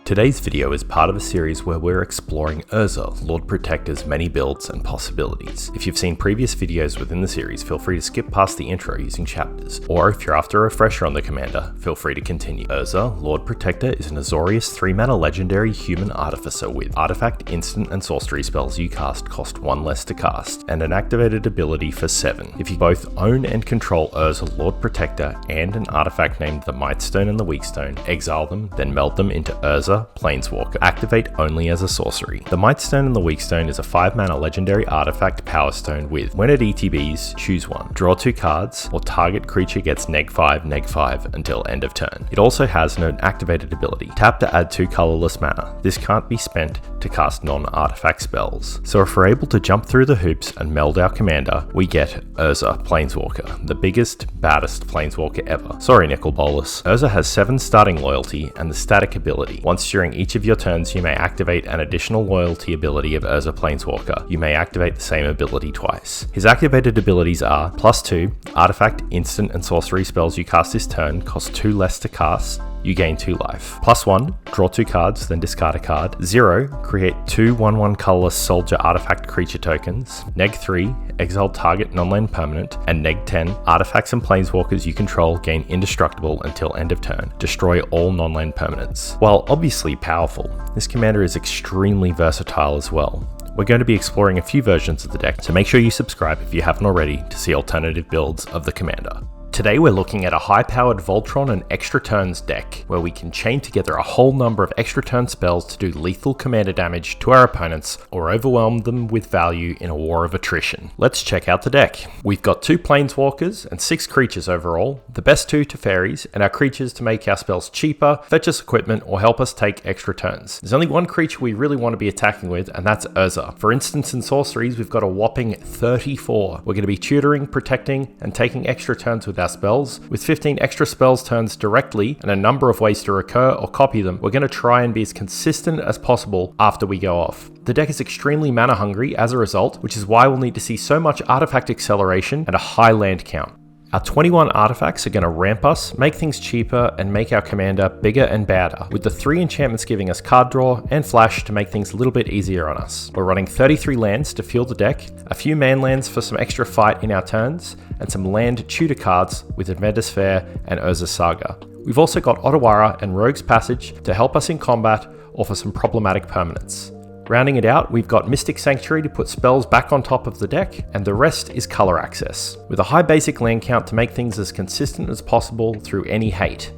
Today's video is part of a series where we're exploring Urza, Lord Protector's many builds and possibilities. If you've seen previous videos within the series, feel free to skip past the intro using chapters, or if you're after a refresher on the commander, feel free to continue. Urza, Lord Protector is an Azorius 3-mana legendary human artificer with artifact, instant, and sorcery spells you cast cost 1 less to cast, and an activated ability for 7. If you both own and control Urza, Lord Protector, and an artifact named the Mightstone and the Weakstone, exile them, then meld them into Urza, Planeswalker. Activate only as a sorcery. The Mightstone and the Weakstone is a 5-mana legendary artifact power stone with, when it ETBs, choose one. Draw 2 cards, or target creature gets -5/-5 until end of turn. It also has an activated ability. Tap to add 2 colorless mana. This can't be spent to cast non-artifact spells. So if we're able to jump through the hoops and meld our commander, we get Urza, Planeswalker, the biggest, baddest Planeswalker ever. Sorry, Nicol Bolas. Urza has 7 starting loyalty and the static ability. Once during each of your turns, you may activate an additional loyalty ability of Urza Planeswalker. You may activate the same ability twice. His activated abilities are +2, artifact, instant, and sorcery spells you cast this turn cost 2 less to cast. You gain 2 life. +1, draw 2 cards, then discard a card. 0, create 2 1/1 colorless soldier artifact creature tokens. -3, exile target non-land permanent. And -10, artifacts and planeswalkers you control gain indestructible until end of turn. Destroy all non-land permanents. While obviously powerful, this commander is extremely versatile as well. We're going to be exploring a few versions of the deck, so make sure you subscribe if you haven't already to see alternative builds of the commander. Today we're looking at a high-powered Voltron and Extra Turns deck, where we can chain together a whole number of extra turn spells to do lethal commander damage to our opponents or overwhelm them with value in a war of attrition. Let's check out the deck. We've got 2 planeswalkers and 6 creatures overall, the best 2 to fairies, and our creatures to make our spells cheaper, fetch us equipment, or help us take extra turns. There's only one creature we really want to be attacking with, and that's Urza. For instance, in sorceries, we've got a whopping 34. We're going to be tutoring, protecting, and taking extra turns with our spells. With 15 extra spells turns directly and a number of ways to recur or copy them, we're going to try and be as consistent as possible after we go off. The deck is extremely mana hungry as a result, which is why we'll need to see so much artifact acceleration and a high land count. Our 21 artifacts are going to ramp us, make things cheaper, and make our commander bigger and badder, with the 3 enchantments giving us card draw and flash to make things a little bit easier on us. We're running 33 lands to fuel the deck, a few man lands for some extra fight in our turns, and some land tutor cards with Adventus Fair and Urza Saga. We've also got Otawara and Rogue's Passage to help us in combat or for some problematic permanents. Rounding it out, we've got Mystic Sanctuary to put spells back on top of the deck, and the rest is color access, with a high basic land count to make things as consistent as possible through any hate.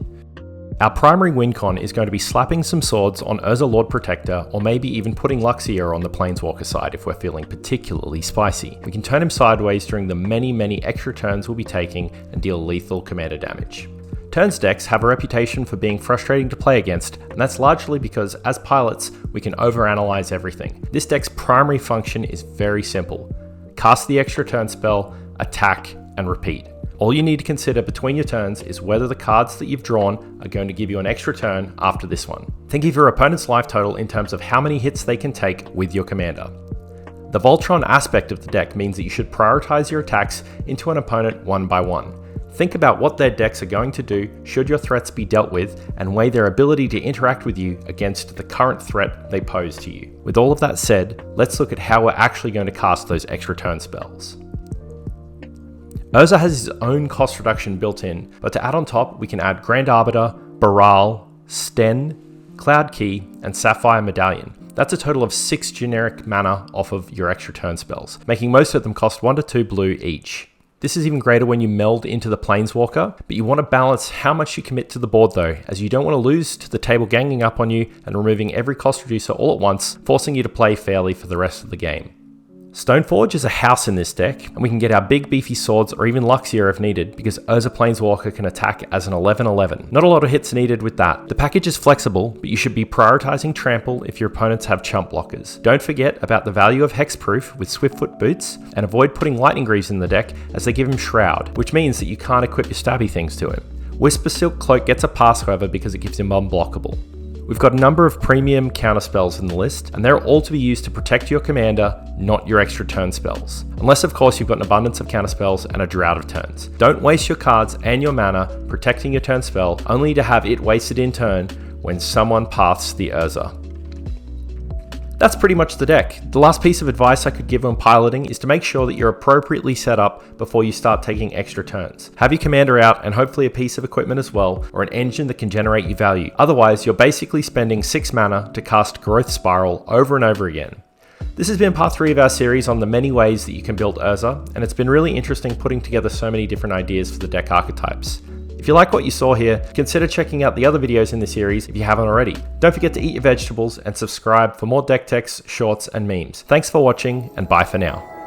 Our primary Wincon is going to be slapping some swords on Urza Lord Protector, or maybe even putting Luxia on the Planeswalker side if we're feeling particularly spicy. We can turn him sideways during the many extra turns we'll be taking and deal lethal commander damage. Turns decks have a reputation for being frustrating to play against, and that's largely because, as pilots, we can overanalyze everything. This deck's primary function is very simple. Cast the extra turn spell, attack, and repeat. All you need to consider between your turns is whether the cards that you've drawn are going to give you an extra turn after this one. Think of your opponent's life total in terms of how many hits they can take with your commander. The Voltron aspect of the deck means that you should prioritize your attacks into an opponent one by one. Think about what their decks are going to do should your threats be dealt with, and weigh their ability to interact with you against the current threat they pose to you. With all of that said, let's look at how we're actually going to cast those extra turn spells. Urza has his own cost reduction built in, but to add on top, we can add Grand Arbiter, Baral, Sten, Cloud Key, and Sapphire Medallion. That's a total of 6 generic mana off of your extra turn spells, making most of them cost 1 to 2 blue each. This is even greater when you meld into the Planeswalker, but you want to balance how much you commit to the board though, as you don't want to lose to the table ganging up on you and removing every cost reducer all at once, forcing you to play fairly for the rest of the game. Stoneforge is a house in this deck, and we can get our big beefy swords or even Luxia if needed, because Urza Planeswalker can attack as an 11/11. Not a lot of hits needed with that. The package is flexible, but you should be prioritizing trample if your opponents have chump blockers. Don't forget about the value of hexproof with Swiftfoot boots, and avoid putting Lightning Greaves in the deck as they give him Shroud, which means that you can't equip your stabby things to him. Whisper Silk Cloak gets a pass however because it gives him unblockable. We've got a number of premium counterspells in the list, and they're all to be used to protect your commander, not your extra turn spells. Unless of course you've got an abundance of counterspells and a drought of turns. Don't waste your cards and your mana protecting your turn spell, only to have it wasted in turn when someone paths the Urza. That's pretty much the deck. The last piece of advice I could give when piloting is to make sure that you're appropriately set up before you start taking extra turns. Have your commander out and hopefully a piece of equipment as well, or an engine that can generate you value. Otherwise, you're basically spending 6 mana to cast Growth Spiral over and over again. This has been part 3 of our series on the many ways that you can build Urza, and it's been really interesting putting together so many different ideas for the deck archetypes. If you like what you saw here, consider checking out the other videos in the series if you haven't already. Don't forget to eat your vegetables and subscribe for more deck techs, shorts, and memes. Thanks for watching, and bye for now.